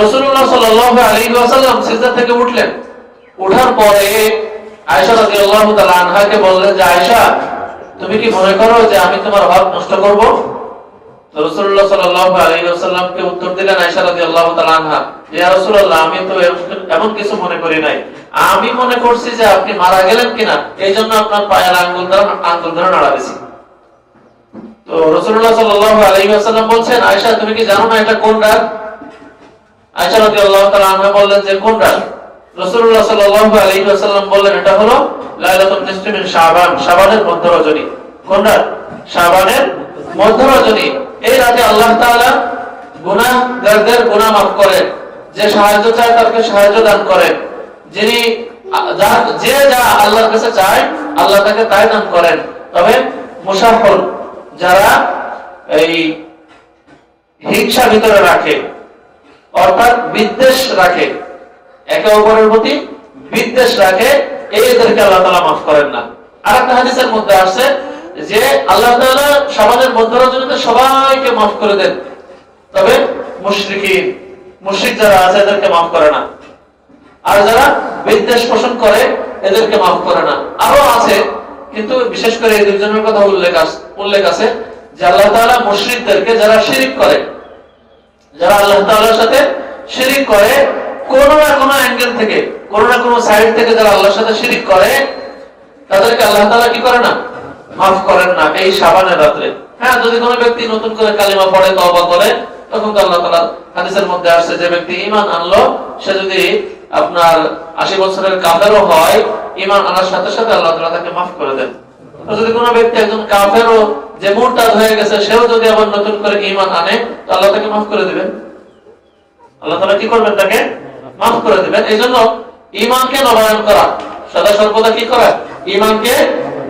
রাসূলুল্লাহ সাল্লাল্লাহু আলাইহি ওয়াসাল্লাম সিজদা থেকে উঠলেন। ওঠার পরে আয়েশা রাদিয়াল্লাহু তাআলা আনহাকে বললেন যে আয়েশা, তুমি কি মনে করো যে আমি তোমার হক নষ্ট করব? রাসূলুল্লাহ সাল্লাল্লাহু আলাইহি ওয়াসাল্লামকে উত্তর দিলেন আয়েশা রাদিয়াল্লাহু তাআলা আনহা, ইয়া রাসূলুল্লাহ, আমি তো এমন কিছু মনে করি নাই। আমি মনে করছি যে আপনি মারা গেলেন কিনা, এইজন্য আপনার পায়ের আঙ্গুল ধরে নাড়াইছি। তো রাসূলুল্লাহ সাল্লাল্লাহু আলাইহি ওয়াসাল্লাম বলছেন, আয়েশা তুমি কি জানো না এটা কোন রাত? আয়েশা রাদিয়াল্লাহু তাআলা আনহা বললেন যে কোন রাত? রাসূলুল্লাহ সাল্লাল্লাহু আলাইহি ওয়াসাল্লাম বললেন এটা হলো লাইলাতুন নিসফি মিন শাবান, শাবানের মধ্য রজনী। কোন রাত? শাবানের মধ্য রজনী। এই রাতে আল্লাহ তাআলা গুনাহগারদের গুনাহ মাফ করেন, যে সাহায্য চায় তাকে সাহায্য দান করেন, যিনি যে যা আল্লাহর কাছে চায় আল্লাহ তাকে তাই দান করেন। তবে মুসাফির যারা এই হিংসা ভিতরে রাখে, অর্থাৎ বিদ্বেষ রাখে, একে অপরের প্রতি বিদ্বেষ রাখে, এদেরকে আল্লাহ তাআলা মাফ করেন না। আরেকটা হাদিসের মধ্যে আসছে যে আল্লাহ তাআলা সমাজের মধ্য রজনীতে সবাইকে মাফ করে দেন, তবে মুশরিক যারা আছে এদেরকে মাফ করে না, আর যারা বিদ্বেষ পোষণ করে এদেরকে মাফ করে না। আরো আছে, কিন্তু বিশেষ করে এই দুজনের কথা উল্লেখ আছে যে আল্লাহ তাআলা মুশরিকদেরকে, যারা শিরক করে, যারা আল্লাহ তাআলার সাথে শিরক করে, কোন না কোন অ্যাঙ্গেল থেকে, কোন না কোন সাইড থেকে যারা আল্লাহর সাথে শিরক করে, তাদেরকে আল্লাহ তাআলা কি করে না? মাফ করেন না এই শাবানের রাতে। হ্যাঁ, যদি কোনো ব্যক্তি নতুন করে কালিমা পড়ে, তওবা করে, তখন তো আল্লাহ তাআলা হাদিসের মধ্যে আসছে যে ব্যক্তি ঈমান আনলো, সে যদি আপনার 80 বছরের কাফেরও হয়, ঈমান আনার সাথে সাথে আল্লাহ তাআলা তাকে মাফ করে দেন। আর যদি কোনো ব্যক্তি একজন কাফেরও যে মুরতাদ হয়ে গেছে, সেও যদি আবার নতুন করে ঈমান আনে, তো আল্লাহ তাকে মাফ করে দিবেন। আল্লাহ তাআলা কি করবেন? তাকে মাফ করে দিবেন। এইজন্য ঈমানকে নবায়ন করা, সদা সর্বদা কি করা? ঈমানকে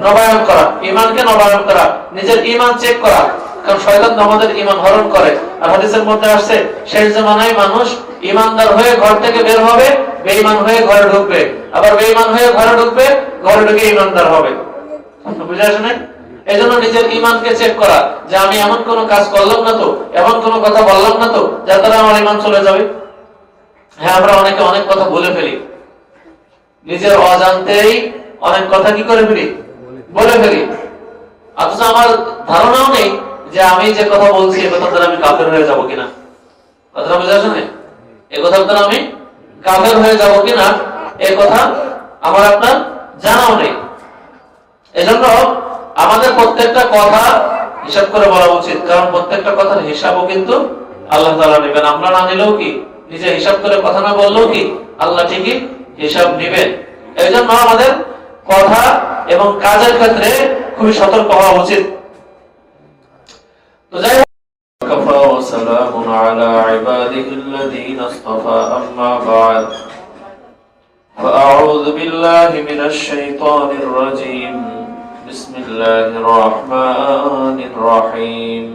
নবায়ন করা, ঈমানকে নবায়ন করা, নিজের ঈমান চেক করা। কারণ শয়তান আমাদের ঈমান হরণ করে। আর হাদিসের মধ্যে আসছে শেষ জামানায় মানুষ ঈমানদার হয়ে ঘর থেকে বের হবে, বেঈমান হয়ে ঘরে ঢুকবে, আবার বেঈমান হয়ে ঘরে ঢুকবে, ঘরে ঢুকে ঈমানদার হবে। বুঝে আসে না? এইজন্য নিজের ঈমানকে চেক করা, যে আমি এমন কোন কাজ করলাম না তো, এমন কোন কথা বললাম না তো যার দ্বারা আমার ঈমান চলে যাবে। হ্যাঁ, আমরা অনেকে অনেক কথা বলে ফেলি, নিজের অজান্তেই অনেক কথা কি করে ফেলি? বলে ফেলি। অথচ আমার ধারণাও নেই যে আমি যে কথা বলছি এ কথা দ্বারা আমি কাফের হয়ে যাব কিনা। কথাটা বুঝে আসে না? এই কথা দ্বারা আমি কাফের হয়ে যাব কিনা, এই কথা আমার আপনার জানাও নেই। এজন্য আমাদের প্রত্যেকটা কথা হিসাব করে বলা উচিত, কারণ প্রত্যেকটা কথার হিসাবও কিন্তু আল্লাহ তাআলা নেবেন। আমরা না নিলেও কি, নিজে হিসাব করে কথা না বললেও কি, আল্লাহ ঠিকই হিসাব নেবেন। এই জন্য আমাদের কথা এবং কাজের ক্ষেত্রে খুবই সতর্ক হওয়া উচিত। তো যাই হোক, কাফা ওয়া সালামুন আলা ইবাদিহিল্লাযীনা ইসতাফা, আম্মা বা'দ, ফাআউযু বিল্লাহি মিনাশ শাইতানির রাজীম। বিসমিল্লাহির রাহমানির রহিম।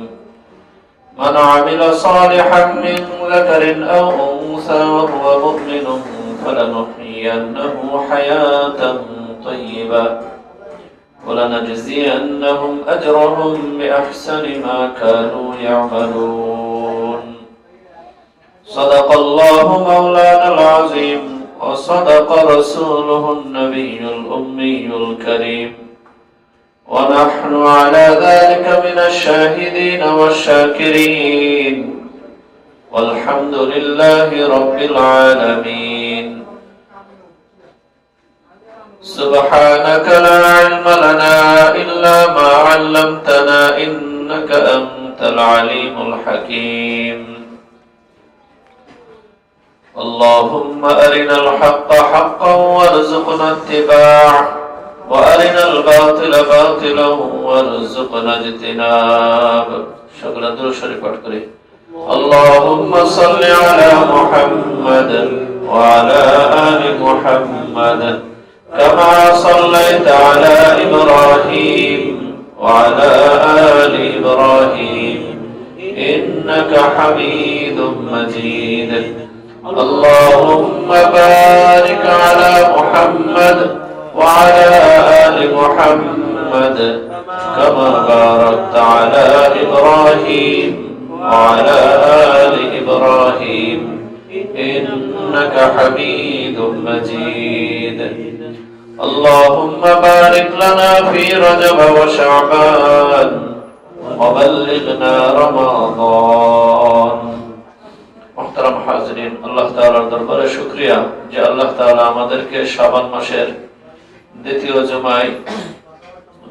মান আমিলা সালিহান মিন যাকারিন আও উনসা ওয়া হুয়া মুমিনুন ফালানুহyiyannahu হায়াতান طيبة ولنجزينهم أجرهم بأحسن ما كانوا يعملون. صدق الله مولانا العظيم وصدق رسوله النبي الأمي الكريم، ونحن على ذلك من الشاهدين والشاكرين، والحمد لله رب العالمين. سبحانك لا علم لنا إلا ما علمتنا إنك أنت العليم الحكيم. اللهم أرنا الحق حقا وارزقنا اتباعه، وأرنا الباطل باطلا وارزقنا اجتنابه. شكرا درود شريف پڑھ کرے. اللهم صل على محمد وعلى آل محمد كما صليت على إبراهيم وعلى آل إبراهيم إنك حميد مجيد. اللهم بارك على محمد وعلى آل محمد كما باركت على إبراهيم وعلى آل إبراهيم إنك حميد مجيد اللهم بارك لنا في رجب وشعبان وبلغنا رمضان محترم হাজরিন আল্লাহ তাআলার দরবারে শুকরিয়া যে আল্লাহ তাআলা আমাদেরকে শাবান মাসের দ্বিতীয়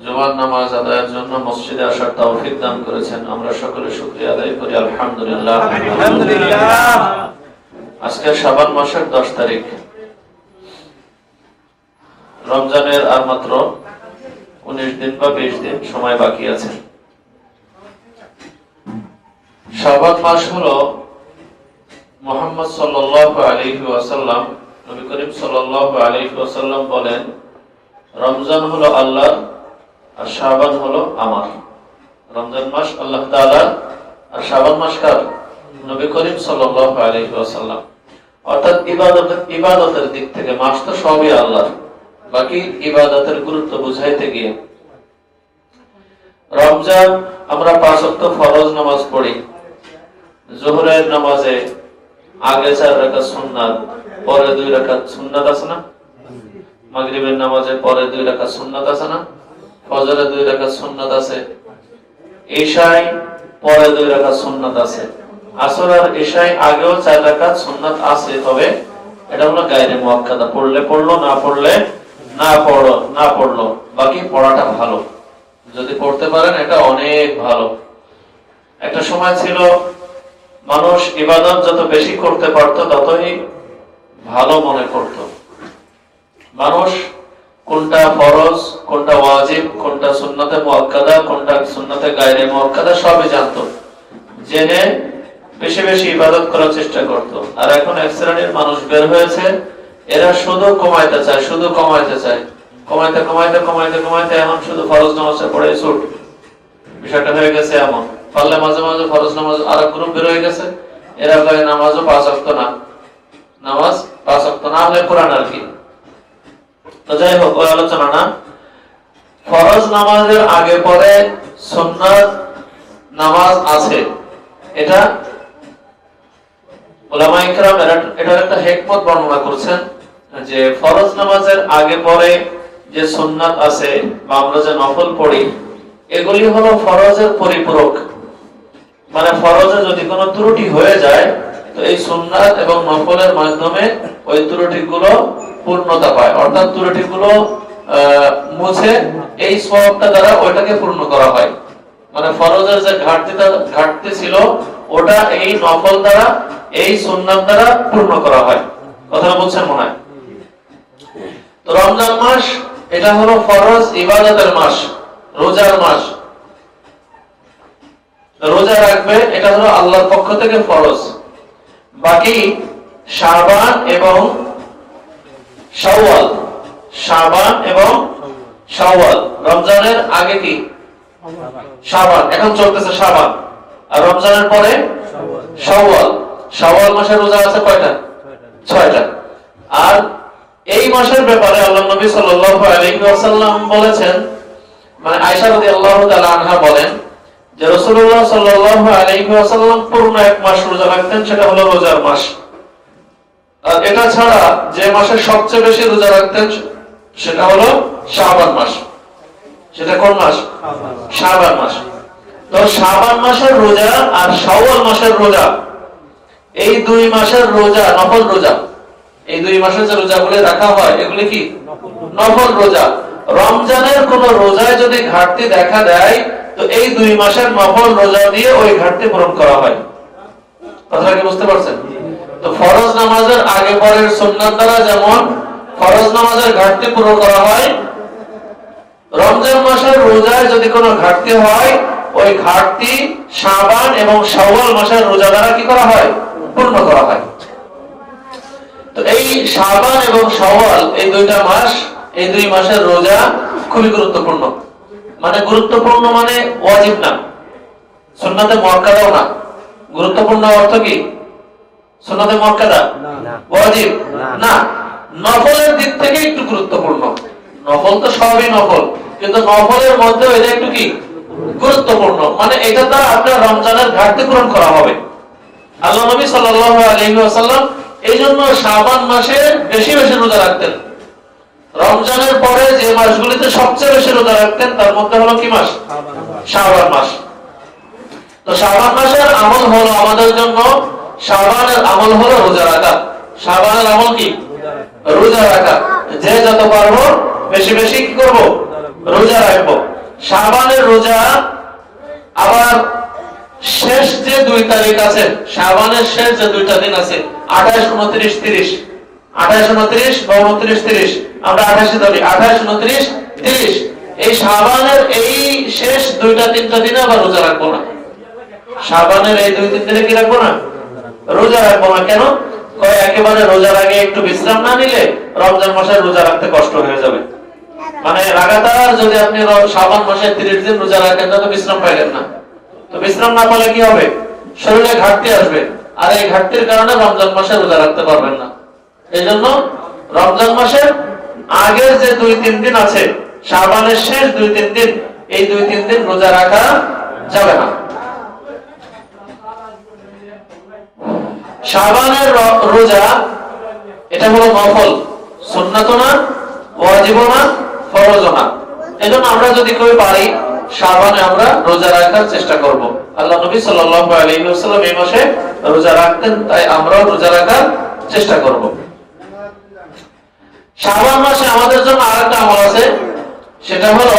জুমার নামাজ আদায়ের জন্য মসজিদে আসার তৌফিক দান করেছেন আমরা সকলে শুকরিয়া আদায় করি আলহামদুলিল্লাহ আলহামদুলিল্লাহ আজকে শাবান মাসের 10 তারিখ রমজানের আর মাত্র 19 দিন বা 20 দিন সময় বাকি আছে শাবান মাস হলো মুহাম্মদ সাল্লাল্লাহু আলাইহি ওয়াসাল্লাম নবী করিম সাল্লাল্লাহু আলাইহি ওয়াসাল্লাম বলেন রমজান হলো আল্লাহর আর শাবান হলো আমার রমজান মাস আল্লাহ তাআলার আর শাবান মাস কার নবী করিম সাল্লাল্লাহু আলাইহি ওয়াসাল্লাম অর্থাৎ ইবাদতের দিক থেকে মাস তো সবই আল্লাহর বাকি ইবাদতের গুরুত্ব বুঝাইতে গিয়ে রমজান আমরা 5 ওয়াক্ত ফরজ নামাজ পড়ি যোহরের নামাজে আগে 4 রাকাত সুন্নাত পরে 2 রাকাত সুন্নাত আছে না মাগরিবের নামাজে পরে 2 রাকাত সুন্নাত আছে না ফজরে 2 রাকাত সুন্নাত আছে ইশায় পরে 2 রাকাত সুন্নাত আছে আসর আর ইশায় আগেও 4 রাকাত সুন্নাত আছে তবে এটা হলো গায়রে মুআক্কাদা পড়লে পড়লো না পড়লে না পড়লো বাকি পড়াটা ভালো যদি পড়তে পারেন এটা অনেক ভালো একটা সময় ছিল মানুষ ইবাদত যত বেশি করতে পারত ততই ভালো মনে করত মানুষ কোনটা ফরজ কোনটা ওয়াজিব কোনটা সুন্নতে মুআক্কাদা কোনটা সুন্নতে গায়রে মুআক্কাদা সবই জানতো জেনে বেশি বেশি ইবাদত করার চেষ্টা করত আর এখন এক শ্রেণীর মানুষ বের হয়েছে এরা শুধু কমাইতে চায় কমাইতে এখন শুধু ফরজ নামাজে পড়ে ছুট বিষয়টা হয়ে গেছে এমন পারলে মাঝে মাঝে ফরজ নামাজ আরেক গ্রুপ বের হয়ে গেছে এরা কয় নামাজও 5 ওয়াক্ত না নামাজ 5 ওয়াক্ত না হলে কোরআন আর কি তো যাই হোক ওই আলোচনা না ফরজ নামাজের আগে পরে সুন্নাত নামাজ আছে এটা উলামায়ে কেরাম এটার একটা হিকমত বর্ণনা করেছেন যে ফরজ নামাজের আগে পরে যে সুন্নাত আছে বা আমরা যে নফল পড়ি এগুলি হলো ফরজের পরিপূরক মানে ফরজে যদি কোনো ত্রুটি হয়ে যায় তো এই সুন্নাত এবং নফলের মাধ্যমে ওই ত্রুটিগুলো পূর্ণতা পায় অর্থাৎ ত্রুটিগুলো মুছে এই সওয়াবটা দ্বারা ওইটাকে পূর্ণ করা হয় মানে ফরজের যে ঘাটতি ছিল ওটা এই নফল দ্বারা এই সুন্নাত দ্বারা পূর্ণ করা হয় কথা বলছেন মনে হয় তো রমজান মাস এটা হলো ফরজ ইবাদতের মাস রোজার মাস রোজা রাখবে এটা হলো আল্লাহর পক্ষ থেকে ফরজ বাকি শাবান এবং শাওয়াল রমজানের আগে কি শাবান এখন চলতেছে শাবান আর রমজানের পরে শাওয়াল মাসের রোজা আছে কয়টা 6টা আর এই মাসের ব্যাপারে আল্লাহর নবী সাল্লাল্লাহু আলাইহি ওয়াসাল্লাম বলেছেন মানে আয়েশা রাদিয়াল্লাহু তাআলা আনহা বলেন যে রাসূলুল্লাহ সাল্লাল্লাহু আলাইহি ওয়াসাল্লাম পূর্ণ এক মাস রোজা রাখতেন সেটা হলো রোজার মাস আর এটা ছাড়া যে মাসে সবচেয়ে বেশি রোজা রাখতেন সেটা হলো শাবান মাস সেটা কোন মাস শাবান মাস তো শাবান মাসের রোজা আর শাওয়াল মাসের রোজা এই 2 মাসের রোজা নফল রোজা এই 2 মাসের যে রোজাগুলো রাখা হয় এগুলি কি নফল রোজা রমজানের কোন রোজায় যদি ঘাটতি দেখা দেয় তো এই 2 মাসের নফল রোজা দিয়ে ওই ঘাটতি পূরণ করা হয় কথাটা কি বুঝতে পারছেন তো ফরজ নামাজের আগে পরের সুন্নাত দ্বারা যেমন ফরজ নামাজের ঘাটতি পূরণ করা হয় রমজান মাসের রোজায় যদি কোনো ঘাটতি হয় ওই ঘাটতি শাবান এবং শাওয়াল মাসের রোজা দ্বারা কি করা হয় পূর্ণ করা হয় তো এই শাবান এবং শাওয়াল এই 2টা মাস এই 2 মাসের রোজা খুবই গুরুত্বপূর্ণ মানে গুরুত্বপূর্ণ মানে ওয়াজিব না সুন্নাতে মুআক্কাদাও না গুরুত্বপূর্ণ অর্থ কি সুন্নাতে মুআক্কাদা ওয়াজিব না নফলের দিক থেকে একটু গুরুত্বপূর্ণ নফল তো সবই নফল কিন্তু নফলের মধ্যে এটা একটু কি গুরুত্বপূর্ণ মানে এটা দ্বারা আপনার রমজানের ঘাটতি পূরণ করা হবে আল্লাহ নবী সাল্লাল্লাহু আলাইহি ওয়াসাল্লাম এই জন্য শাবান মাসে বেশি বেশি রোজা রাখতেন। রমজানের পরে যে মাসগুলিতে সবচেয়ে বেশি রোজা রাখতেন তার মধ্যে হলো কি মাস? শাবান মাস। তো শাবান মাসের আমল হলো আমাদের জন্য, শাবানের আমল হলো রোজা রাখা। শাবানের আমল কি? রোজা রাখা। যে যত পারবো বেশি বেশি কি করব? রোজা রাখবো। শাবানের রোজা আবার শেষ যে 2 তারিখ আছে, শাবানের শেষ যে 2টা দিন আছে, 28, 29, 30, 28, 29 বা 29, 30, আমরা 28 ধরি, 28, 29, 30, এই শাবানের এই শেষ 2-3টা দিনে আবার রোজা রাখবো না। শাবানের এই 2-3 দিনে কি রাখবো না? রোজা রাখবো না। কেন? একেবারে রোজার আগে একটু বিশ্রাম না নিলে রমজান মাসে রোজা রাখতে কষ্ট হয়ে যাবে। মানে লাগাতার যদি আপনি শাবান মাসে 30 দিন রোজা রাখেন তো বিশ্রাম পাইলেন না। তো বিশ্রাম না পেলে কি হবে? শরীরে ঘাটতি আসবে, আর এই ঘাটতির কারণে রমজান মাসে রোজা রাখতে পারবেন না। এই জন্য রমজান মাসের আগের যে 2-3 দিন আছে, শাবানের শেষ 2-3 দিন, এই 2-3 দিন রোজা রাখা যাবে না। শাবানের রোজা এটা হলো নফল, সুন্নাতও না, ওয়াজিবও না, ফরজও না। এজন্য আমরা যদি কেউ পারি শাবানে আমরা রোজা রাখার চেষ্টা করব। আল্লাহ নবী সাল্লাল্লাহু আলাইহি ওয়াসাল্লাম এই মাসে রোজা রাখতেন, তাই আমরাও রোজা রাখার চেষ্টা করব। শাবান মাসে আমাদের জন্য আরেকটা আমল আছে, সেটা হলো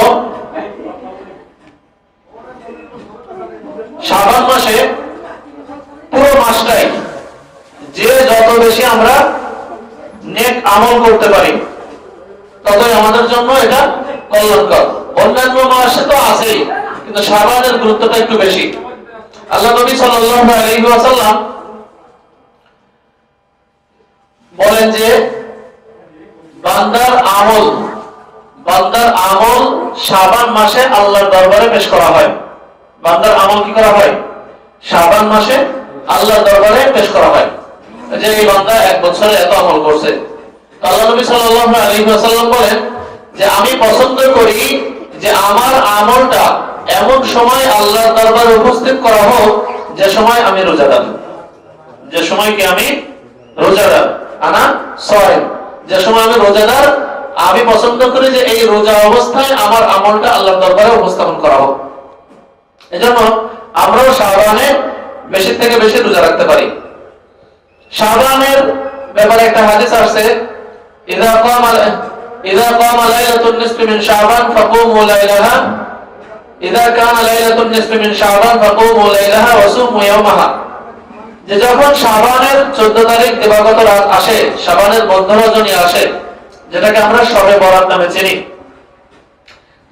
শাবান মাসে পুরো মাসটাই যে যত বেশি আমরা নেক আমল করতে পারি ততই আমাদের জন্য এটা কল্যাণকর। অন্যান্য মাসে তো আছেই, কিন্তু শাবানের গুরুত্বটা একটু বেশি। আল্লাহ নবী সাল্লাল্লাহু আলাইহি ওয়াসাল্লাম বলেন যে বান্দার আমল শাবান মাসে আল্লাহর দরবারে পেশ করা হয়। বান্দার আমল কি করা হয়? শাবান মাসে আল্লাহর দরবারে পেশ করা হয়, যে এই বান্দা 1 বছরে এত আমল করছে। আল্লাহ নবী সাল্লাল্লাহু আলাইহি ওয়াসাল্লাম বলেন যে আমি পছন্দ করি যে আমার আমলটা এমন সময় আল্লাহর দরবারে উপস্থিত করা হোক যে সময় আমি রোজাদার, যে সময় কি আমি রোজাদার, আনা সাইম, যে সময় আমি রোজাদার, আমি পছন্দ করি যে এই রোজা অবস্থায় আমার আমলটা আল্লাহর দরবারে উপস্থাপন করা হোক। এজন্য আমরাও শাবানে বেশি থেকে বেশি রোজা রাখতে পারি। শাবানের ব্যাপারে একটা হাদিস আছে, ইযা কামা লাইলাতুন নিসফি মিন শাবান ফাকুমু লাইলাহা, ইযা কানা লাইলাতুন নিসফি মিন শাবান ফাকুমু লাইলাহা ওয়া সুমু ইয়াওমাহা, যে যখন শাবানের 14 তারিখ দিবাগত রাত আসে, শাবানের মধ্য রজনী আসে, যেটাকে আমরা শবে বরাত নামে চিনি,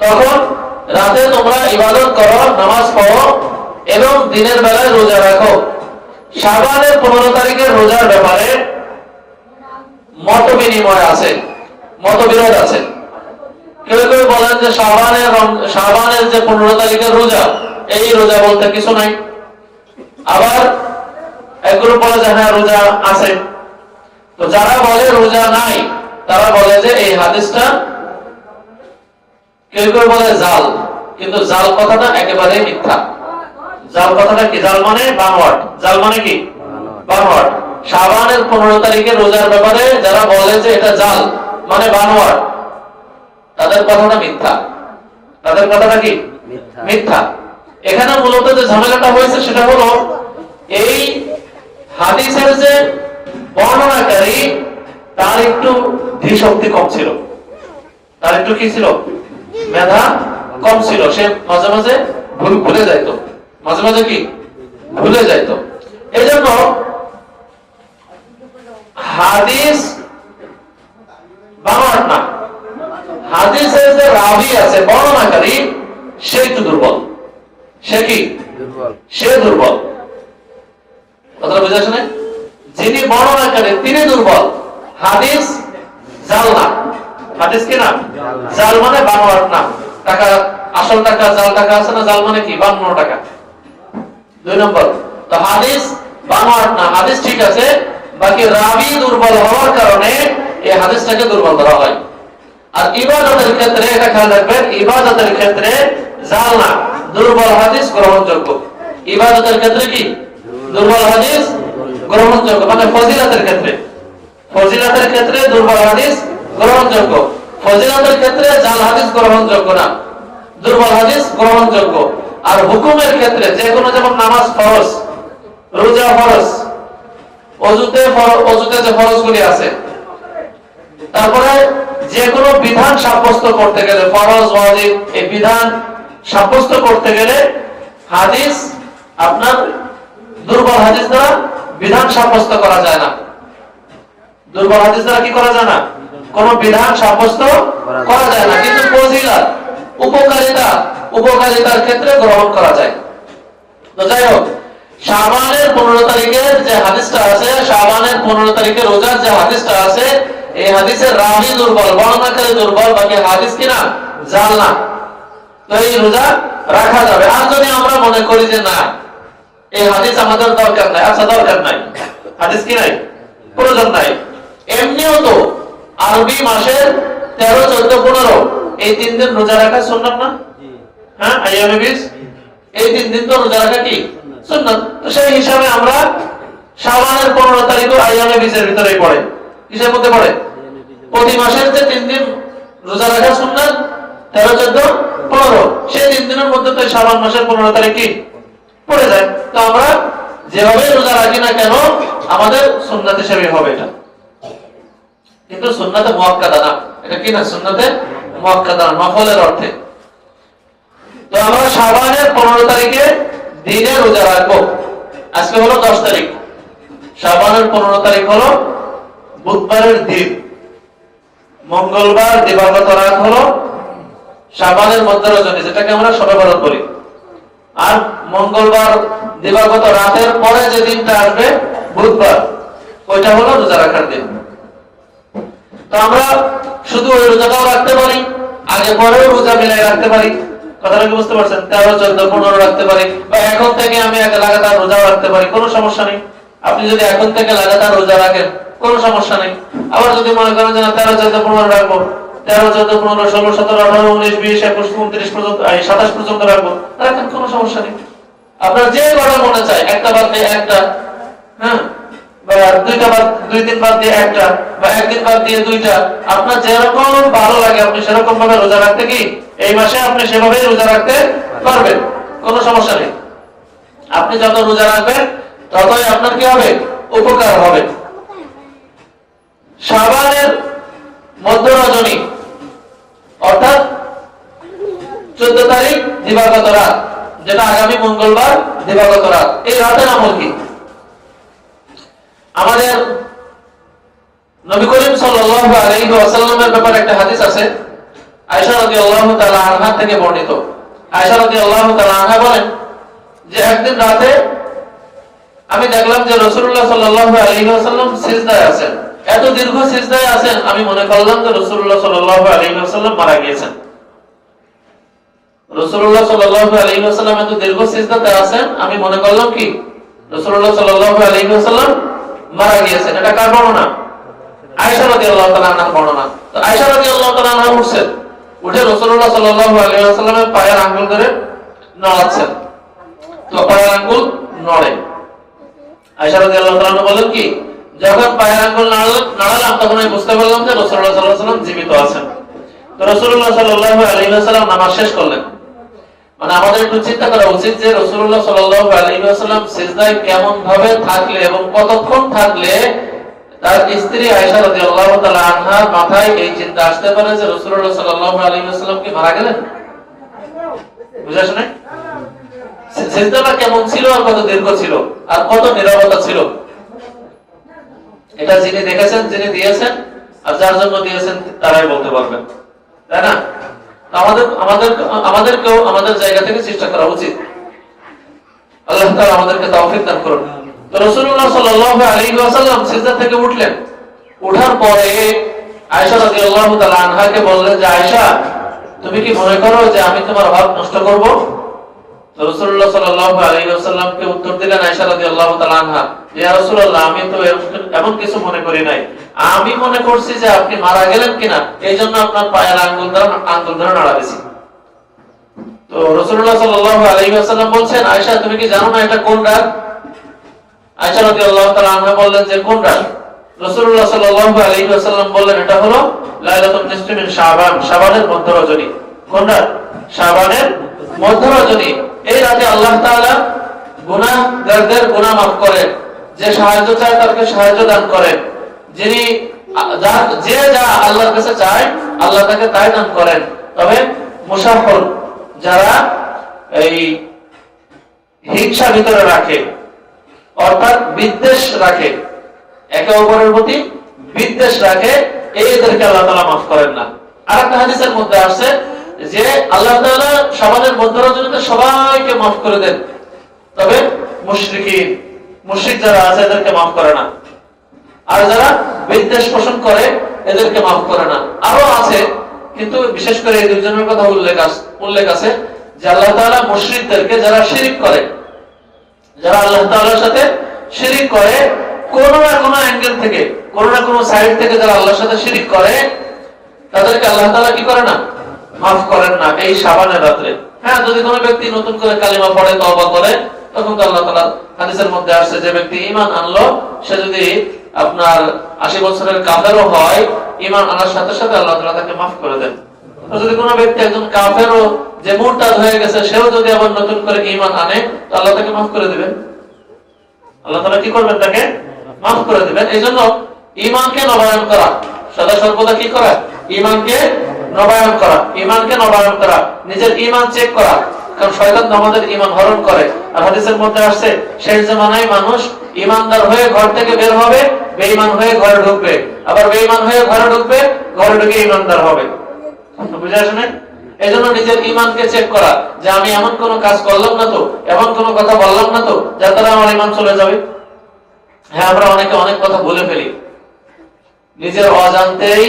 তখন রাতে তোমরা ইবাদত করো, নামাজ পড়ো এবং দিনের বেলায় রোজা রাখো। শাবানের 15 তারিখের রোজার ব্যাপারে মতবিনিময় আছে, মতবিরোধ আছে। কেউ কেউ বলেন যে শাবানের যে 15 তারিখের রোজা, এই রোজা বলতে কিছু নাই। আবার একগুলো বলে যে হ্যাঁ রোজা আছে। তো যারা বলে রোজা নাই তারা বলে যে এই হাদিসটা, কেউ কেউ বলে জাল, কিন্তু জাল কথাটা একেবারে মিথ্যা। জাল কথাটা কি? জাল মানে বানোয়াট। জাল মানে কি? বানোয়াট। শাবানের 15 তারিখের রোজার ব্যাপারে যারা বলে যে এটা জাল মানে বানোয়াট, তাদের কথাটা মিথ্যা। তাদের কথাটা কি? মিথ্যা। এখানে মূলত যে ঝামেলাটা হয়েছে সেটা হলো এই হাদিসের যে বর্ণনাকারী তার একটু ধীশক্তি কম ছিল, তার একটু কি ছিল? মেধা কম ছিল। সে মাঝে মাঝে ভুলে যাইতো, মাঝে মাঝে কি ভুলে যাইতো। এই জন্য হাদিস বানোয়াট না, হাদিসের যে রাবি আছে বর্ণনাকারী সে একটু দুর্বল। সে কি দুর্বল? সে দুর্বল। কথাটা বুঝা শুনে? যিনি বর্ণনাকারী তিনি দুর্বল। হাদিস জাল না। হাদিস কি না? জাল মানে বানোয়াট না। টাকা, আসল টাকা, জাল টাকা আছে না? জাল মানে কি? 52 টাকা। 2 নম্বর। তো হাদিস বানোয়াট না, হাদিস ঠিক আছে, বাকি রাবি দুর্বল হওয়ার কারণে এই হাদিসটাকে দুর্বল ধরা হয়। আর ইবাদতের ক্ষেত্রে এটা খেয়াল রাখবেন, ইবাদতের ক্ষেত্রে জাল না, দুর্বল হাদিস গ্রহণযোগ্য। ইবাদতের ক্ষেত্রে কি? দুর্বল হাদিস গ্রহণযোগ্য, মানে ফজিলতের ক্ষেত্রে। ফজিলতের ক্ষেত্রে দুর্বল হাদিস গ্রহণযোগ্য, ফজিলতের ক্ষেত্রে জাল হাদিস গ্রহণযোগ্য না, দুর্বল হাদিস গ্রহণযোগ্য। আর হুকুমের ক্ষেত্রে যে কোনো, যেমন নামাজ ফরজ, রোজা ফরজ, অজুতে যে ফরজগুলি আছে, তারপরে যে কোনো বিধান সাব্যস্ত করতে গেলে, ফরজ ওয়াজিব এই বিধান সাব্যস্ত করতে গেলে হাদিস, আপনার দুর্বল হাদিস দ্বারা বিধান সাব্যস্ত করা যায় না। দুর্বল হাদিস দ্বারা কি করা যায় না? কোন বিধান সাব্যস্ত করা যায় না। কিন্তু ফজিলত, উপকারিতার ক্ষেত্রে গ্রহণ করা যায়। তো যাই হোক, শাবানের 15 তারিখের যে হাদিসটা আছে, শাবানের 15 তারিখের রোজার যে হাদিসটা আছে, এই হাদিসের রাবী দুর্বল, বর্ণনাকারী দুর্বল, বাকি হাদিস কিনা জাল না। তো এই রোজা রাখা যাবে। আর যদি আমরা মনে করি যে না, এই হাদিস আমাদের দরকার নাই, আচ্ছা দরকার নাই, হাদিস কি নাই, প্রয়োজন নাই, এমনিও তো আরবি মাসের 13, 14, 15 এই 3 দিন রোজা রাখা সুন্নাত না? হ্যাঁ, আইয়ামে বিজ, এই 3 দিন তো রোজা রাখা কি সুন্নাত। তো সেই হিসাবে আমরা শাবানের 15 তারিখও আইয়ামে বিজের ভিতরেই পড়ে, কিসের মধ্যে পড়ে? প্রতি মাসের যে 3 দিন রোজা রাখা সুন্নাত, 13, 14, 15, সেই 3 দিনের মধ্যে তো শাবান মাসের 15 তারিখ কি পড়ে যায়। তো আমরা যেভাবে রোজা রাখি না কেন, আমাদের সুন্নাত হিসেবে হবে এটা। কিন্তু সুন্নাতে মুআক্কাদা না, এটা কি না? সুন্নাতে মুআক্কাদা, নফলের অর্থে। তো আমরা শাবানের 15 তারিখে দিনে রোজা রাখবো। আজকে হলো 10 তারিখ, শাবানের 15 তারিখ হলো বুধবারের দিন, মঙ্গলবার দিবাগত রাত হলো শাবানের মধ্য রজনী, যেটাকে আমরা শবে বরাত বলি। আর মঙ্গলবার দিবাগত রাতের পরে যে দিনটা আসবে বুধবার, ওইটা হলো রোজা রাখার দিন। তো আমরা শুধু ওই রোজাটাও রাখতে পারি, আগে পরেও রোজা মিলাই রাখতে পারি। কথাটা কি বুঝতে পারছেন? 13, 14, 15 রাখতে পারি, বা এখন থেকে আমি লাগাতার রোজাও রাখতে পারি, কোনো সমস্যা নেই। আপনি যদি এখন থেকে লাগাতার রোজা রাখেন, কোনো সমস্যা নেই। আবার যদি মনে করেন যে 13, 14, 15 রাখবো, 13, 14, 15, 16, 17, 18, 19, 20, 21, 29 পর্যন্ত, 27 পর্যন্ত রাখবো, রাখেন, কোনো সমস্যা নেই। আপনার যে কটা মনে চায়, একটা বাদ দিয়ে একটা, হ্যাঁ, বা 2 দিন বাদ দিয়ে একটা, বা 1 দিন বাদ দিয়ে 2টা, আপনার যেরকম ভালো লাগে আপনি সেরকম ভাবে রোজা রাখতে কি এই মাসে আপনি সেভাবেই রোজা রাখতে পারবেন, কোনো সমস্যা নেই। আপনি যত রোজা রাখবেন ততই আপনার কি হবে? উপকার হবে। শাবানের মধ্য রজনী অর্থাৎ 14 তারিখ দিবাগত রাত, যেটা আগামী মঙ্গলবার দিবাগত রাত, এই রাতের আমল কি? আমাদের নবী করিম সাল্লাল্লাহু আলাইহি ওয়াসাল্লামের ব্যাপারে একটা হাদিস আছে, আয়েশা রাদিয়াল্লাহু তাআলা আনহা থেকে বর্ণিত। আয়েশা রাদিয়াল্লাহু তাআলা আনহা বলেন যে একদিন রাতে আমি দেখলাম যে রাসূলুল্লাহ সাল্লাল্লাহু আলাইহি ওয়াসাল্লাম সিজদায় আছেন। এত দীর্ঘ সিজদায় আছেন, আমি মনে করলাম যে রাসূলুল্লাহ সাল্লাল্লাহু আলাইহি ওয়াসাল্লাম মারা গিয়েছেন। রাসূলুল্লাহ সাল্লাল্লাহু আলাইহি ওয়াসাল্লাম এত দীর্ঘ সিজদাতে আছেন, আমি মনে করলাম কি রাসূলুল্লাহ সাল্লাল্লাহু আলাইহি ওয়াসাল্লাম মারা গিয়েছেন। এটা কার বর্ণনা? আয়েশা রাদিয়াল্লাহু তাআলা আনহার বর্ণনা। তো আয়েশা রাদিয়াল্লাহু তাআলা আনহা উঠছেন, উঠে রাসূলুল্লাহ সাল্লাল্লাহু আলাইহি ওয়াসাল্লামের পায়ের আঙ্গুল ধরে নাড়াচ্ছেন। তো পায়ের আঙ্গুল নড়ে। আয়েশা রাদিয়াল্লাহু তাআলা আনহা বলেন কি, যখন পায়ের আঙ্গুল নাড়ালাম তখন আমি বুঝতে পারলাম যে রাসূলুল্লাহ সাল্লাল্লাহু আলাইহি ওয়াসাল্লাম জীবিত আছেন। তো রাসূলুল্লাহ সাল্লাল্লাহু আলাইহি ওয়াসাল্লাম নামাজ শেষ করলেন। মানে আমাদের একটু চিন্তা করা উচিত যে রাসূলুল্লাহ সাল্লাল্লাহু আলাইহি ওয়াসাল্লাম সিজদায় কেমন ভাবে থাকলে এবং কতক্ষণ থাকলে তার স্ত্রী আয়েশা রাদিয়াল্লাহু তাআলা আনহার মাথায় এই চিন্তা আসতে পারে যে রাসূলুল্লাহ সাল্লাল্লাহু আলাইহি ওয়াসাল্লাম কি মারা গেলেন? বুঝা শুনে সিজদাটা কেমন ছিল, আর কত দীর্ঘ ছিল, আর কত নীরবতা ছিল, এটা যিনি দেখেছেন, যিনি দিয়েছেন, আর যার জন্য দিয়েছেন তারাই বলতে পারবেন, তাই না? আমাদেরকেও আমাদের জায়গা থেকে চেষ্টা করা উচিত। আল্লাহ তাআলা আমাদেরকে তৌফিক দান করুন। তো রাসূলুল্লাহ সাল্লাল্লাহু আলাইহি ওয়াসাল্লাম সিজদা থেকে উঠলেন। ওঠার পরে আয়েশা রাদিয়াল্লাহু তাআলা আনহাকে বললেন যে আয়েশা, তুমি কি মনে করো যে আমি তোমার হক নষ্ট করব? তো রাসূলুল্লাহ সাল্লাল্লাহু আলাইহি ওয়াসাল্লামকে উত্তর দিলেন আয়েশা রাদিয়াল্লাহু তাআলা আনহা, ইয়া রাসূলুল্লাহ, আমি তো এমন কিছু মনে করি নাই। আমি মনে করছি যে আপনি মারা গেলেন কিনা, এইজন্য আপনার পায়ের আঙ্গুল ধরে নাড়াবেছি। তো রাসূলুল্লাহ সাল্লাল্লাহু আলাইহি ওয়াসাল্লাম বলছেন, আয়েশা তুমি কি জানো না এটা কোন রাত? আয়েশা রাদিয়াল্লাহু তাআলা আনহা বললেন যে কোনটা? রাসূলুল্লাহ সাল্লাল্লাহু আলাইহি ওয়াসাল্লাম বললেন এটা হলো লাইলাতুন নিসফি মিন শাবান, শাবানের মধ্য রজনী। কোনটা? শাবানের মধ্য রজনী। এই রাতে আল্লাহ তাআলা গুনাহগারদের গুনাহ মাফ করেন, যে সাহায্য চায় তাকে সাহায্য দান করেন, যিনি যে যা আল্লাহর কাছে চায় আল্লাহ তাকে তাই দান করেন। তবে মুসাফির যারা এই হিংসা ভিতরে রাখে, অর্থাৎ বিদ্বেষ রাখে, একে অপরের প্রতি বিদ্বেষ রাখে, এদেরকে আল্লাহ তাআলা মাফ করেন না। আরেকটা হাদিসের মধ্যে আসছে যে আল্লাহ তাআলা শাবানের মধ্য রজনীতে সবাইকে মাফ করে দেন, তবে মুশরিক যারা আছে এদেরকে মাফ করে না, আর যারা বিদ্বেষ পোষণ করে এদেরকে মাফ করে না। আরো আছে, কিন্তু বিশেষ করে এই দুজনের কথা উল্লেখ আছে যে আল্লাহ তাআলা মুশরিকদেরকে, যারা শিরক করে, যারা আল্লাহ তাআলার সাথে শিরক করে, কোন না কোন অ্যাঙ্গেল থেকে, কোন না কোন সাইড থেকে যারা আল্লাহর সাথে শিরক করে তাদেরকে আল্লাহ তাআলা কি করে না? মাফ করেন না এই শাবানের রাতে। হ্যাঁ, যদি কোনো ব্যক্তি নতুন করে কালিমা পড়ে, তওবা করে, তখন তো আল্লাহ তাআলা হাদিসের মধ্যে আসছে যে ব্যক্তি ঈমান আনলো, সে যদি আপনার 80 বছরের কাফেরও হয়, ঈমান আনার সাথে সাথে আল্লাহ তাআলা তাকে মাফ করে দেন। আর যদি কোনো ব্যক্তি একজন কাফেরও যে মুরতাদ হয়ে গেছে, সেও যদি আবার নতুন করে ঈমান আনে, তো আল্লাহ তাকে মাফ করে দিবেন। আল্লাহ তাআলা কি করবেন? তাকে মাফ করে দিবেন। এইজন্য ঈমানকে নবায়ন করা, সদা সর্বদা কি করা? ঈমানকে নবায়ন করা, ঈমানকে নবায়ন করা, নিজের ঈমান চেক করা। কারণ শয়তান আমাদের ঈমান হরণ করে। আর হাদিসের মধ্যে আসছে শেষ জামানায় মানুষ ঈমানদার হয়ে ঘর থেকে বের হবে, বেঈমান হয়ে ঘরে ঢুকবে, আবার বেঈমান হয়ে ঘরে ঢুকবে, ঘরে ঢুকে ঈমানদার হবে। বুঝে আসে না? এইজন্য নিজের ঈমানকে চেক করা, যে আমি এমন কোন কাজ করলাম না তো, এমন কোন কথা বললাম না তো যার দ্বারা আমার ঈমান চলে যাবে। হ্যাঁ, আমরা অনেকে অনেক কথা বলে ফেলি, নিজের অজান্তেই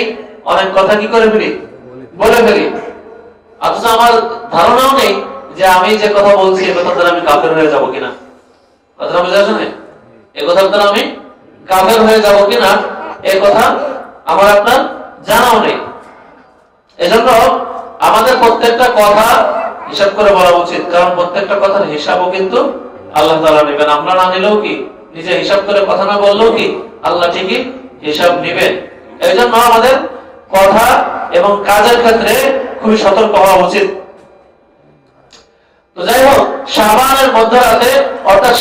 অনেক কথা কি করে ফেলি? বলে ফেলি। অথচ আমার ধারণাও নেই যে আমি যে কথা বলছি এ কথার দ্বারা আমি কাফের হয়ে যাব কিনা। কথাটা বুঝে আসে না? এ কথার দ্বারা আমি কাফের হয়ে যাব কিনা এ কথা আমার আপনার জানাও নেই। এজন্য আমাদের প্রত্যেকটা কথা হিসাব করে বলা উচিত, কারণ প্রত্যেকটা কথার হিসাবও কিন্তু আল্লাহ তাআলা নেবেন। আমরা না নিলেও কি, নিজে হিসাব করে কথা না বললেও কি, আল্লাহ ঠিকই হিসাব নেবেন। এই জন্য আমাদের কথা এবং কাজের ক্ষেত্রে খুবই সতর্ক হওয়া উচিত। তো যাই হোক, শাবানের মধ্যরাতে, অর্থাৎ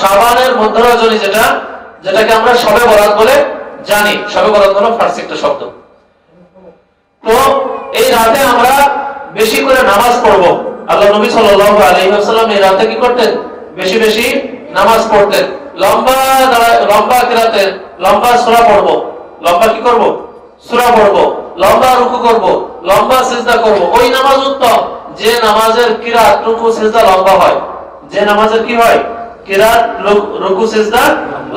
শাবানের মধ্যরজনী, যেটাকে আমরা শবে বরাত বলে জানি। শবে বরাত হলো ফার্সি একটা শব্দ। তো এই রাতে আমরা বেশি করে নামাজ পড়বো। আল্লাহ নবী সাল্লাল্লাহু আলাইহি ওয়াসাল্লাম এই রাতে কি করতেন? বেশি বেশি নামাজ পড়তেন। লম্বা কিরাতে লম্বা সূরা পড়বো, লম্বা কি করব? সূরা পড়বো, লম্বা রুকু করব, লম্বা সিজদা করব। ওই নামাজ উত্তম যে নামাজের কিরাত, রুকু, সিজদা লম্বা হয়। যে নামাজের কি হয়? কিরাত, রুকু, সিজদা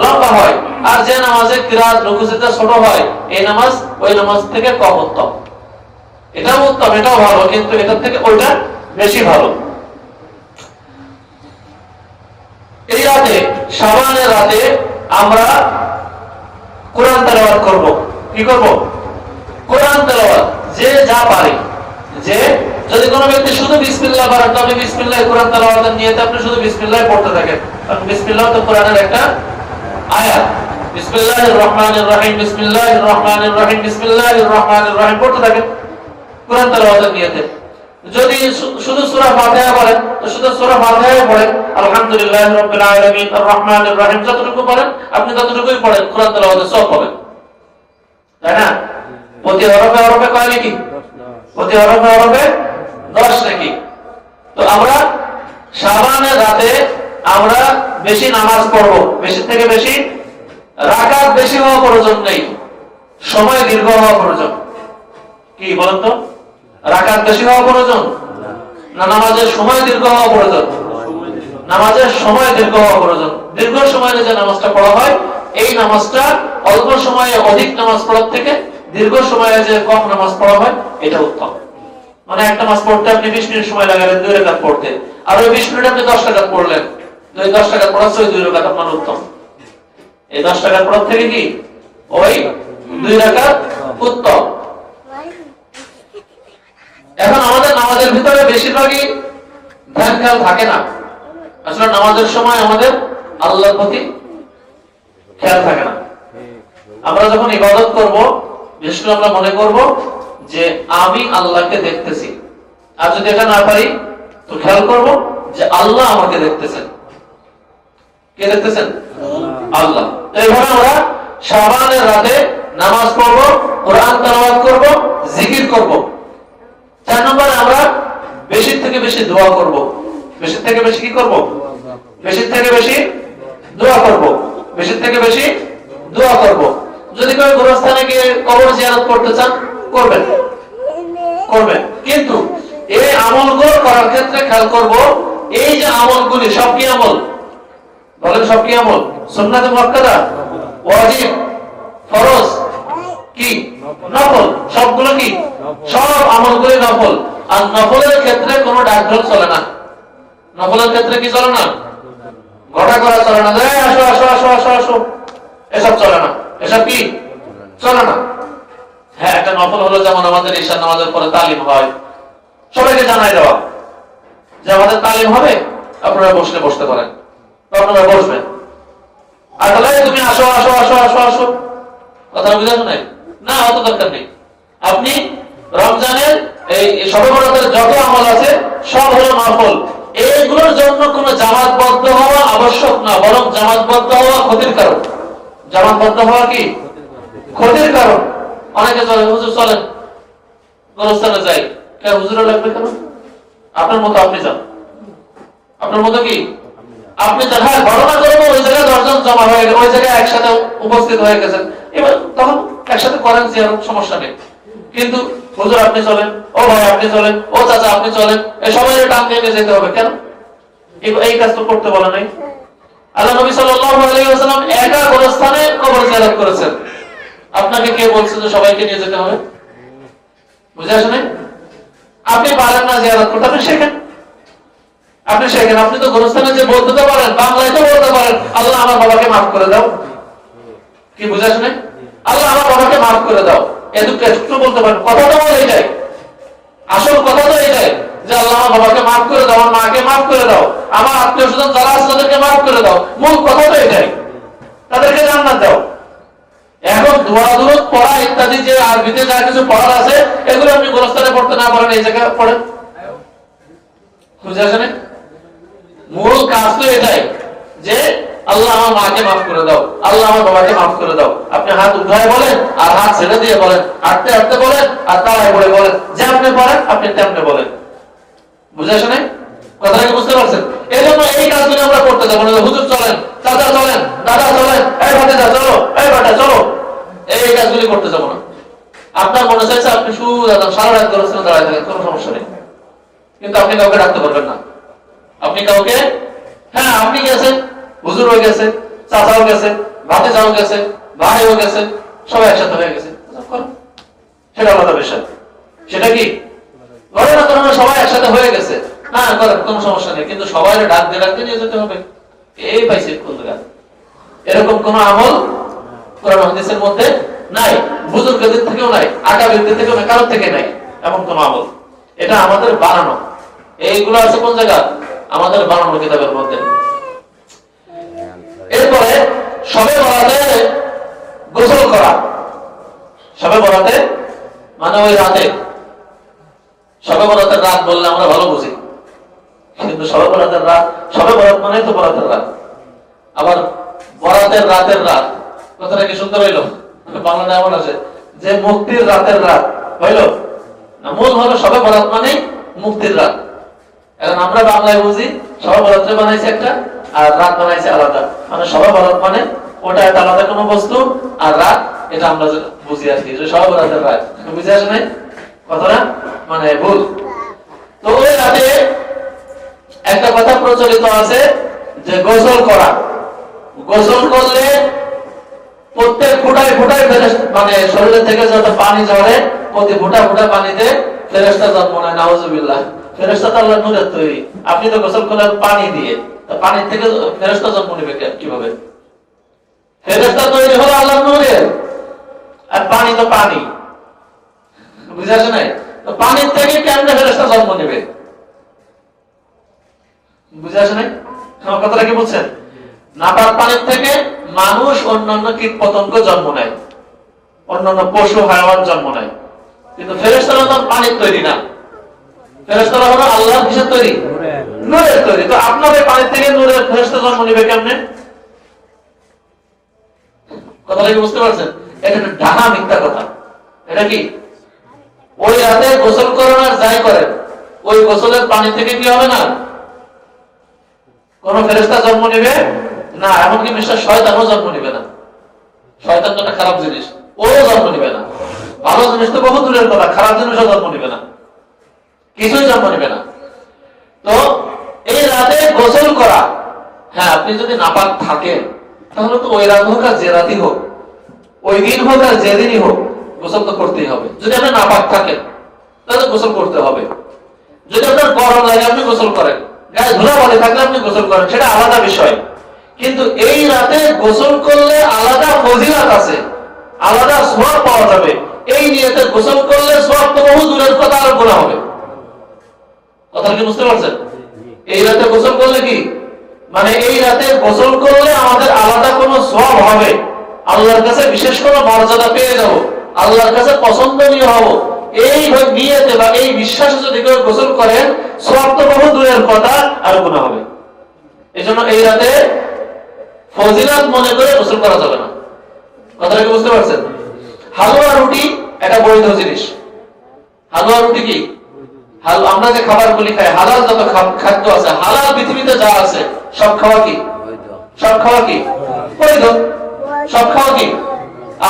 লম্বা হয়। আর যে নামাজের কিরাত, রুকু, সিজদা ছোট হয়, এই নামাজ ওই নামাজ থেকে কম উত্তম। এটাও উত্তম, এটাও ভালো, কিন্তু এটার থেকে ওইটা বেশি ভালো। এই রাতে, শাবানের রাতে আমরা কোরআন তেলাওয়াত করব। কি করব? কোরআন তেলাওয়াত। যে যা পারে, যে যদি কোনো ব্যক্তি শুধু বিসমিল্লাহ পড়ে, তবে বিসমিল্লাহ কোরআন তেলাওয়াতের নিয়তে আপনি শুধু বিসমিল্লাহ পড়তে থাকেন। কারণ বিসমিল্লাহ তো কোরআনের একটা আয়াত। বিসমিল্লাহির রহমানির রহিম, বিসমিল্লাহির রহমানির রহিম, বিসমিল্লাহির রহমানির রহিম পড়তে থাকেন কোরআন তেলাওয়াতের নিয়তে। যদি শুধু সূরা ফাতিহা পড়েন, তো শুধু সূরা ফাতিহা পড়েন। আলহামদুলিল্লাহি রাব্বিল আলামিন, আর রহমানির রহিম যতটুকু পড়েন আপনি ততটুকুই পড়েন, কোরআন তেলাওয়াতের সওয়াব পাবেন। তাই না? প্রতি হরফে হরফে কয় নাকি? প্রতি হরফে হরফে 10 নাকি? তো আমরা শাবানের রাতে আমরা বেশি নামাজ পড়বো, বেশি থেকে বেশি। রাকাত বেশি হওয়া প্রয়োজন নেই, সময় দীর্ঘ হওয়া প্রয়োজন। কি বলেন তো? রাকাত বেশি হওয়া প্রয়োজন না নামাজের সময় দীর্ঘ হওয়া প্রয়োজন? নামাজের সময় দীর্ঘ হওয়া প্রয়োজন। দীর্ঘ সময়ে যে নামাজটা পড়া হয়, এই নামাজটা অল্প সময়ে অধিক নামাজ পড়ার থেকে দীর্ঘ সময়ে যে কম নামাজ পড়া হয়, এটা উত্তম। মানে একটা নামাজ পড়তে আপনি 20 মিনিট সময় লাগালেন 2 রাকাত পড়তে, আর ওই 20 মিনিট আপনি 10 রাকাত পড়লেন, তো এই 10 রাকাত পড়ার চেয়ে 2 রাকাত আপনার উত্তম। এই 10 রাকাত পড়ার থেকে কি ওই 2 রাকাত উত্তম। এখন আমাদের নামাজের ভিতরে বেশিরভাগই ধ্যান খেয়াল থাকে না। আসলে নামাজের সময় আমাদের আল্লাহর প্রতি খেয়াল থাকে না। আমরা যখন ইবাদত করব, বিশেষ করে আমরা মনে করব যে আমি আল্লাহকে দেখতেছি। আর যদি এটা না পারি তো খেয়াল করব যে আল্লাহ আমাকে দেখতেছেন। কে দেখতেছেন? আল্লাহ। এইভাবে আমরা শাবানের রাতে নামাজ পড়ব, কোরআন তেলাওয়াত করব, জিকির করব। 4 নম্বরে আমরা বেশি থেকে বেশি দোয়া করব। বেশি থেকে বেশি কি করব? বেশি থেকে বেশি দোয়া করব। বেশি থেকে বেশি দোয়া করব। যদি কেউ গোরস্থানে গিয়ে কবর জিয়ারত করতে চান, করবেন, করবেন। কিন্তু এই আমলগুলো করার ক্ষেত্রে খেয়াল করব, এই যে আমলগুলি সব কি আমল? বলেন সব কি আমল? সুন্নাতে মুআক্কাদা, ওয়াজিব, ফরজ, কি নফল? সবগুলো কি? সব আমলগুলি নফল। আর নফলের ক্ষেত্রে কোনো ডাকঢোল চলে না। নফলের ক্ষেত্রে কি চলে না? ঘটা করা চলে না। আসো আসো আসো আসো আসো, এসব চলে না। এসব কি চলে না। হ্যাঁ, একটা নফল হলো যেমন আমাদের ঈশার নামাজের পরে তালিম হয়, সবাইকে জানাই দেওয়া যে আমাদের তালিম হবে, আপনারা বসতে পারেন, আপনারা বসবেন। আর তাহলে তুমি আসো আসো আসো আসো আসো, কথা বুঝানো নাই না, অত দরকার নেই। আপনি রমজানের এই শবে বরাতের যত আমল আছে সব হলো নফল। এইগুলোর জন্য কোনো জামাতবদ্ধ হওয়া আবশ্যক না, বরং জামাতবদ্ধ হওয়া ক্ষতির কারণ। জামাতবদ্ধ হওয়া কি ক্ষতির কারণ। অনেকে চলে, হুজুর চলেন গোরস্থানে যাই। কেন হুজুরা লাগবে কেন? আপনার মতো আপনি যান, আপনার মতো কি আপনি যান। হ্যাঁ, ঘটনা করবো ওই জায়গায় 10 জন জমা হয়ে গেছে, ওই জায়গায় একসাথে উপস্থিত হয়ে গেছেন, এবার তখন একসাথে করেন, সমস্যা নেই। কিন্তু হুজুর আপনি চলেন, ও ভাই আপনি চলেন, ও চাচা আপনি চলেন, এই সবাই টান নিয়ে যেতে হবে কেন? এই কাজ তো করতে বলে নাই। আল্লাহ নবী সাল্লাল্লাহু আলাইহি ওয়াসাল্লাম একা গোরস্থানে কবর জিয়ারত করেছেন। আপনাকে কে বলছে যে সবাইকে নিয়ে যেতে হবে? বুঝে আসে নাই? আপনি পারেন না জিয়ারত করতে, আপনি শেখেন, আপনি শেখেন। আপনি তো গোরস্থানে যে বলতে তো পারেন, বাংলায় তো বলতে পারেন, আল্লাহ আমার বাবাকে মাফ করে দাও। কি বুঝে আসে নাই? আল্লাহ আমার বাবাকে মাফ করে দাও, এটুকু বলতে পারেন। কথাটা বলে এটাই, আসল কথা তো এটাই যে আল্লাহ আমার বাবাকে মাফ করে দাও, আমার মাকে মাফ করে দাও, আমার আত্মীয় স্বজন যারা আছে তাদেরকে মাফ করে দাও। মূল কথা তো এটাই, তাদেরকে জান্নাত দাও। এখন দোয়া দুরূদ পড়া ইত্যাদি যে আরবিতে যা কিছু পড়ার আছে, এগুলো আপনি গোরস্থানে পড়তে না পারেন, এই জায়গায় পড়েন। বুঝে আসে না? মূল কাজ তো এটাই যে আল্লাহ আমার মাকে মাফ করে দাও, আল্লাহ আমার বাবাকে মাফ করে দাও। আপনি হাত উঠায় বলেন আর হাত ছেড়ে দিয়ে বলেন, হাঁটতে হাঁটতে বলেন আর তাড়ায় পড়ে বলেন, যে আপনি পারেন আপনি তেমনি বলেন। বুঝে আসে নাই? কথাটা কি বুঝতে পারছেন? এই জন্য এই কাজগুলো আমরা করতে যাবো না। হুজুর চলেন, চাচা চলেন, দাদা চলেন, এই ভাতিজা চলো, এই বাটা চলো, এই কাজগুলি করতে যাবো না। আপনার মনে চাইছে আপনি সারা রাত গোরস্থানে দাঁড়ায় থাকেন, কোনো সমস্যা নেই। কিন্তু আপনি কাউকে ডাকতে পারবেন না। আপনি কাউকে, হ্যাঁ আপনি গেছেন, হুজুর হয়ে গেছে, চাচাও গেছে, ভাতিজাও গেছে, ভাইও গেছে, সবাই একসাথে হয়ে গেছে, সেটা আলাদা বিষয়। সেটা কি ঘটনা করোনা সবাই একসাথে হয়ে গেছে, হ্যাঁ করেন, কোনো সমস্যা নেই। কিন্তু সবাই ডাক দিয়ে নিয়ে যেতে হবে, এই পাইছে কোন জায়গা? এরকম কোন আমল কোরআন হাদিসের মধ্যে নাই, বুজুর্গদের থেকেও নাই, আকাবিরদের থেকেও নাই, কারোর থেকে নাই এমন কোন আমল। এটা আমাদের বানানো। এইগুলো আছে কোন জায়গা? আমাদের বানানো কিতাবের মধ্যে। এরপরে শবে বরাতে গোসল করা। শবে বরাতে মানে ওই রাতে, শবে বরাতের রাত বললে আমরা ভালো বুঝি, কিন্তু শবে বরাতের রাত, শবে বরাত মানে তো বরাতের রাত, আবার বরাতের রাতের রাত, কথাটা কি সুন্দর হইলো? বাংলাটা এমন আছে যে মুক্তির রাতের রাত হইলো না, মূল হলো শবে বরাত মানে মুক্তির রাত। এখন আমরা বাংলায় বুঝি শবে বরাত বানাইছে একটা আর রাত বানাইছে আলাদা, মানে শবে বরাত মানে ওটা একটা আলাদা কোনো বস্তু, আর রাত এটা আমরা বুঝি আর কি, যে শবে বরাতের রাত। বুঝে আসে নাই কথাটা? মানে ভুল। তো ওই রাতে একটা কথা প্রচলিত আছে যে গোসল করা। গোসল করলে প্রত্যেক ফুটায় ফুটায় মানে শরীরের থেকে যত পানি ঝরে, প্রতি ফুটা ফুটা পানিতে ফেরেশতা জন্ম নেয়। নাউজুবিল্লাহ। ফেরেশতা তো আল্লাহর নূরের তৈরি। আপনি তো গোসল করলেন পানি দিয়ে, তা পানির থেকে ফেরেশতা জন্ম নেবে কিভাবে? ফেরেশতা তৈরি হলো আল্লাহর নূরের, আর পানি তো পানি। বুঝে আসে নাই? তো পানির থেকে কেমনে ফেরেশতা জন্ম নেবে? বুঝে আসে নাই? আমার কথাটা কি বলছেন? নাপাক পানির থেকে মানুষ অন্যান্য কীট পতঙ্গ জন্ম নেয়, অন্যান্য পশু হায়াওয়ান জন্ম নেয়, কিন্তু ফেরেশতারা তো পানির তৈরি না, ফেরেশতারা হলো আল্লাহর কিসের তৈরি? নূরের তৈরি। তো আপনাদের পানির থেকে নূরের ফেরেশতা জন্ম নেবে কেমনে? কথাটা কি বুঝতে পারছেন? এটা একটা ঢাকা মিথ্যা কথা। এটা কি ওই রাতে গোসল করেন আর যাই করেন, ওই গোসলের পানি থেকে কি হবে না? কোন ফেরেশতা জন্ম নেবে না, এমনকি মিস্টার শয়তানও জন্ম নেবে না। শয়তান তো একটা খারাপ জিনিস, ও জন্ম নেবে না। ভালো জিনিস তো বহু দূরের কথা, খারাপ জিনিসও জন্ম নেবে না, কিছুই জন্ম নেবে না। তো এই রাতে গোসল করা, হ্যাঁ আপনি যদি নাপাক থাকেন তাহলে তো ওই রাত হোক আর যে রাতই হোক, ওই দিন হোক আর যেদিনই হোক, গোসল তো করতেই হবে। যদি আপনি নাপাক থাকেন তাহলে গোসল করতে হবে। যদি আপনার গরম লাগে আপনি গোসল করেন, গায়ে ধুলাবালি থাকলে আপনি গোসল করেন, সেটা আলাদা বিষয়। কিন্তু এই রাতে গোসল করলে আলাদা ফজিলত আছে, আলাদা সওয়াব পাওয়া যাবে। এই নিয়তে গোসল করলে সওয়াব তো বহু দূরের কথা, আর গুনাহ হবে। কথা কি বুঝতে পারছেন? এই রাতে গোসল করলে কি মানে, এই রাতে গোসল করলে আমাদের আলাদা কোনো সওয়াব হবে, আল্লাহর কাছে বিশেষ কোনো মর্যাদা পেয়ে যাব, আল্লাহর কাছে পছন্দনীয় হব। এই নিয়তে বা এই বিশ্বাসে যদি কেউ গোসল করেন, সওয়াব তো বহু দূরের কথা, আর গুনাহ হবে। এজন্য এই রাতে ফজিলত মনে করে গোসল করা যাবে না। কথাটা কি বুঝতে পারছেন? হালুয়া রুটি এটা বৈধ জিনিস। হালুয়া রুটি কি? আমরা যে খাবারগুলি খাই, হালাল যত খাদ্য আছে, হালাল পৃথিবীতে যা আছে সব খাওয়া কি? সব খাওয়া কি বৈধ? সব খাওয়া কি?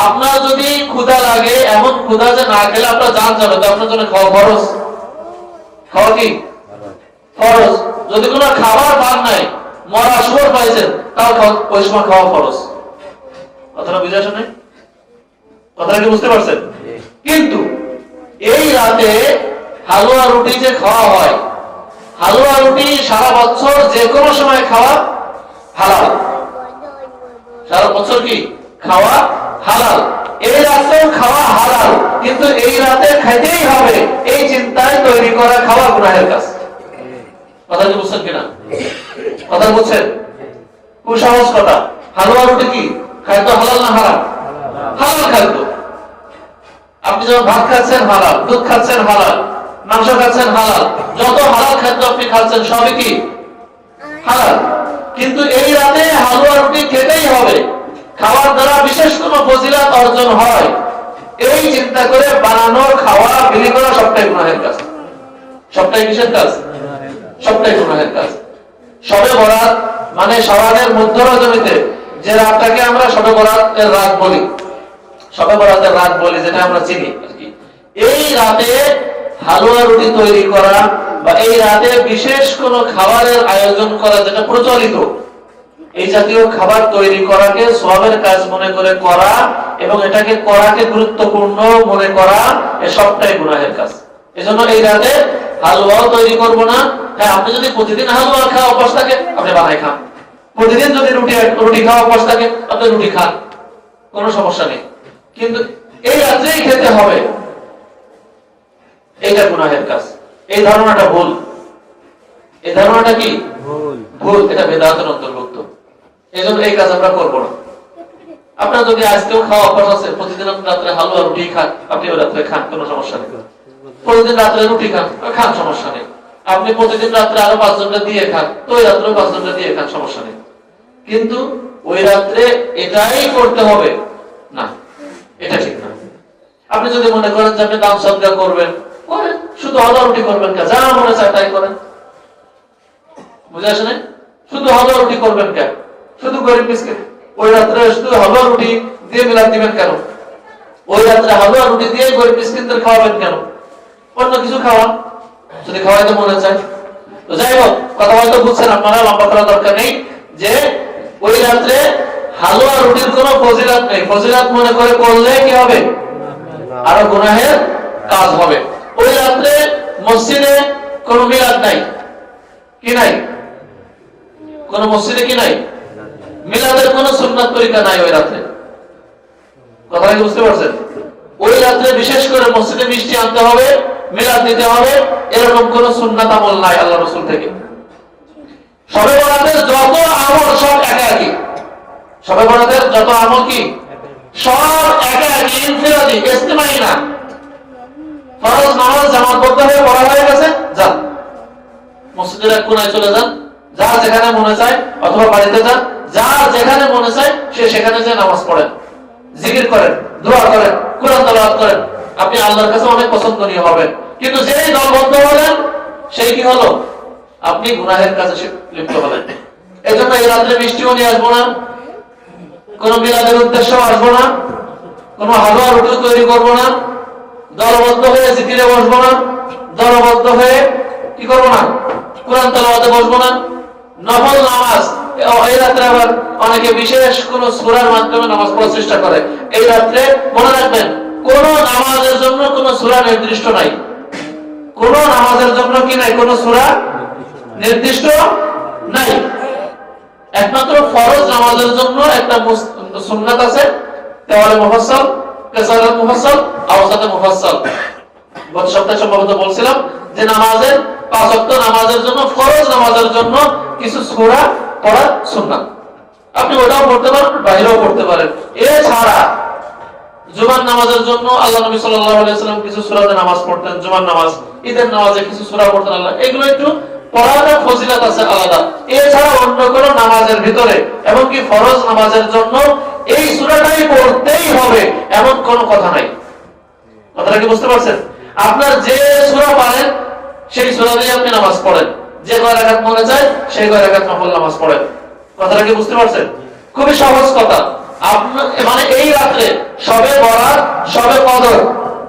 আপনার যদি ক্ষুধা লাগে, এমন ক্ষুধা যে না খেলে আপনার জান যাবে, তো আপনার জন্য খাওয়া ফরজ। খাওয়া কি ফরজ। যদি কোনো খাবার পান নাই, মরা শুয়োর পাইছেন, তাও ওই সময় খাওয়া ফরজ। কথাটা বুঝে আসে নাই? কথাটা কি বুঝতে পারছেন? কিন্তু এই রাতে হালুয়া রুটি যে খাওয়া হয়, হালুয়া রুটি সারা বছর যে কোনো সময় খাওয়া হালাল, সারা বছর কি খাওয়া হালাল, এই রাতেও খাওয়া হালাল, কিন্তু এই রাতে খাইতেই হবে এই চিন্তায় তৈরি করা খাওয়া গুনাহের কাজ। কথা কি বুঝছেন কিনা? কথা বুঝছেন? খুব সহজ কথা। হালুয়া রুটি কি খাদ্য হালাল না হারাম? হালাল খাদ্য। আপনি যখন ভাত খাচ্ছেন হালাল, দুধ খাচ্ছেন হালাল, মাংস খাচ্ছেন হালাল, যত হালাল খাদ্য আপনি খাচ্ছেন সবই কি হালাল। কিন্তু এই রাতে হালুয়া রুটি খেতেই হবে, খাওয়ার দ্বারা বিশেষ কোনো ফজিলত অর্জন হয়, এই চিন্তা করে বানানো, খাওয়া, বিলি করা সবটাই গুনাহের কাজ। সবটাই কিসের কাজ? সবটাই গুনাহের কাজ। শবে বরাত মানে শাওয়ালের মধ্য রজনীতে যে রাতটাকে আমরা শবে বরাতের রাত বলি, শবে বরাতের রাত বলি, যেটা আমরা চিনি আর কি, এই রাতে হালুয়া রুটি তৈরি করা বা এই রাতে বিশেষ কোনো খাবারের আয়োজন করা, যেটা প্রচলিত, এই জাতীয় খাবার তৈরি করাকে সওয়াবের কাজ মনে করে করা এবং এটাকে করাকে গুরুত্বপূর্ণ মনে করা, এ সবটাই গুনাহের কাজ। এজন্য এই রাতে হালুয়াও তৈরি করব না। হ্যাঁ, আপনি যদি প্রতিদিন হালুয়া খাওয়া অভ্যাস থাকে আপনি বানাই খান, প্রতিদিন যদি রুটি খাওয়া অভ্যাস থাকে আপনি রুটি খান, কোনো সমস্যা নেই। কিন্তু এই রাত্রেই খেতে হবে, এইটা গুনাহের কাজ। এই ধারণাটা ভুল। এই ধারণাটা কি ভুল? এটা বেদাতের অন্তর্ভুক্ত। এজন্য এই কাজ আমরা করবো না। আপনার যদি আজকেও খাওয়া অভ্যাস আছে, প্রতিদিন আপনি রাত্রে হালুয়া রুটি খান, আপনি ওই রাত্রে খান, কোনো সমস্যা নেই। প্রতিদিন রাত্রে রুটি খান, খান, সমস্যা নেই। আপনি প্রতিদিন রাত্রে আরো 5 জনকে দিয়ে খান, তো ওই রাত্রে 5 জনকে দিয়ে খান, সমস্যা নেই। কিন্তু ওই রাত্রে এটাই করতে হবে না, এটা ঠিক না। আপনি যদি মনে করেন যে আপনি দান সদকা করবেন, করেন, শুধু হালুয়া রুটি করবেন কেন? যা মনে চায় তাই করেন। বুঝে আসে না? শুধু হালুয়া রুটি করবেন কেন? শুধু গরিব মিসকিন ওই রাত্রে শুধু হালুয়া রুটি দিয়ে মিলাদ দিবেন কেন? ওই রাত্রে হালুয়া রুটি দিয়ে গরিব মিসকিনদের খাওয়াবেন কেন? অন্য কিছু খাওয়ান, যদি খাওয়াইতে মনে চায়। তো যাই হোক, কথা হয়তো বুঝছেন আপনারা, লম্বা করার দরকার নেই। যে ওই রাত্রে হালুয়া রুটির কোনো ফজিলত নেই, ফজিলত মনে করে করলে কি হবে? আরো গুনাহের কাজ হবে। ওই রাত্রে মসজিদে কোনো মিলাদ নাই, কি নাই? কোন মসজিদে কি নাই? মিলাদের কোন সুন্নাত তরিকা নাই ওই রাতে। কথা কি বুঝতে পারছেন? ওই রাতে বিশেষ করে মসজিদে মিষ্টি আনতে হবে, মিলাদ দিতে হবে, এরকম কোন সুন্নাত আমল নাই আল্লাহ রাসূল থেকে। শবে বরাতের যত আমল সব একা একই। শবে বরাতের যত আমল কি সব একা একই, ইনফিরাদি, ইজতিমাই না। ফরজ নামাজ জামাতবদ্ধ হয়ে পড়া হয়ে গেছে, যান মসজিদের এক কোণায় চলে যান, যার যেখানে মনে চায়, অথবা বাড়িতে যান, যার যেখানে মনে চায় সে সেখানে যে নামাজ পড়েন, জিকির করেন, দোয়া করেন, কোরআন তেলাওয়াত করেন, আপনি আল্লাহর কাছে অনেক পছন্দনীয় হবেন। কিন্তু যেই দলবদ্ধ হলেন সেই কি হলো, আপনি গুনাহের কাছে লিপ্ত হলেন। এই জন্য এই রাত্রে বৃষ্টিও নিয়ে আসবো না, কোন মিলাদের উদ্দেশ্য আসবো না, কোন হালুয়া রুটি তৈরি করবো না, দলবদ্ধ হয়ে জিকিরে বসবো না, দলবদ্ধ হয়ে কি করবো না, কোরআন তেলাওয়াতে বসবো না। নফল নামাজ এই রাত্রে আবার অনেকে বিশেষ কোন সূরার মাধ্যমে নামাজ পড়ার চেষ্টা করে। এই রাত্রে মনে রাখবেন, কোন নামাজের জন্য কোন সূরা নির্দিষ্ট নাই, কোন নামাজের জন্য কি নাই, কোন সূরা নির্দিষ্ট নাই। একমাত্র ফরজ নামাজের জন্য একটা সুন্নাত আছে, তেওয়ালে মুফাসসাল, কিসারাত মুফাসসাল, আওসাতে মুফাসসাল। গত সপ্তাহে সম্ভবত বলছিলাম যে নামাজের 5 ওয়াক্ত নামাজের জন্য, ফরজ নামাজের জন্য কিছু সূরা পড়া সুন্নাত। আপনি ওটাও পড়তে পারেন, বাইরেও পড়তে পারেন। এছাড়া জুমার নামাজের জন্য আল্লাহ নবী সাল্লাল্লাহু আলাইহি ওয়াসাল্লাম কিছু সূরাতে নামাজ পড়তেন, জুমার নামাজ, ঈদের নামাজে কিছু সূরা পড়তেন। আল্লাহ এগুলো একটু পড়ার ফজিলত আছে আলাদা। এছাড়া অন্য কোনো নামাজের ভিতরে, এমনকি ফরজ নামাজের জন্য এই সূরাটাই পড়তেই হবে এমন কোনো কথা নাই। কথাটা কি বুঝতে পারছেন? আপনার যে সূরা পারেন সেই সূরা দিয়ে আপনি নামাজ পড়েন, যে কয় রাকাত মনে চায় সেই কয় রাকাত নফল নামাজ পড়েন। কথাটা কি বুঝতে পারছেন? খুবই সহজ কথা। মানে এই রাত্রে শবে বরাত, শবে কদর,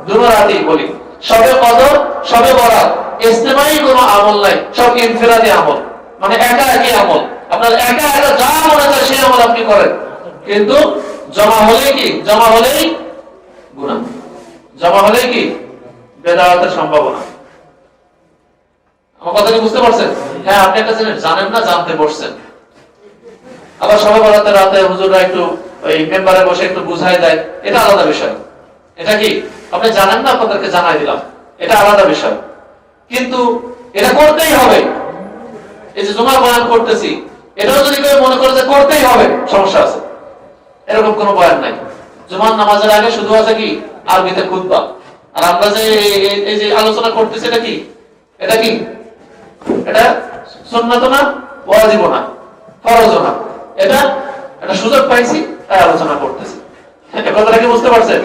দুটো রাতেই বলি, শবে কদর, শবে বরাত ইজতিমাই কোনো আমল নাই, সব ইনফিরাদি আমল, মানে একা একই আমল। আপনার একা একা যা মনে চায় সেই আমল আপনি করেন, কিন্তু জমা হলেই কি, জমা হলেই গুনাহ, জমা হলেই কি বেদাতের সম্ভাবনা। আমার কথা কি বুঝতে পারছেন? হ্যাঁ, আপনি একটা জিনিস জানেন না, জানতে বসছেন। আবার শবে বরাতের রাতে হুজুররা একটু ওই মেম্বারে বসে একটু বুঝাই দেয়, এটা আলাদা বিষয়। এটা কি আপনি জানেন না, আপনাদেরকে জানাই দিলাম, এটা আলাদা বিষয়। কিন্তু এটা করতেই হবে। এই যে জুমার বয়ান করতেছি, এটাও যদি কেউ মনে করে যে করতেই হবে, সমস্যা আছে। এরকম কোনো বয়ান নাই। জুমার নামাজের আগে শুধু আছে কি আরবিতে খুতবা, আর আমরা যে এই যে আলোচনা করতেছি এটা কি, এটা কি, এটা সুন্নাত না, ওয়াজিব না, ফরজ না, এটা সুযোগ পাইছি তাই আলোচনা করতেছি। কথাটা কি বুঝতে পারছেন?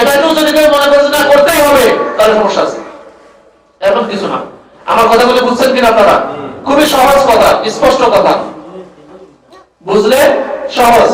এটাকেও যদি কেউ মনে করছে না করতেই হবে, তাহলে সমস্যা আছে। এমন কিছু না। আমার কথাগুলো বুঝছেন কিনা আপনারা? খুবই সহজ কথা, স্পষ্ট কথা, বুঝলে সহজ।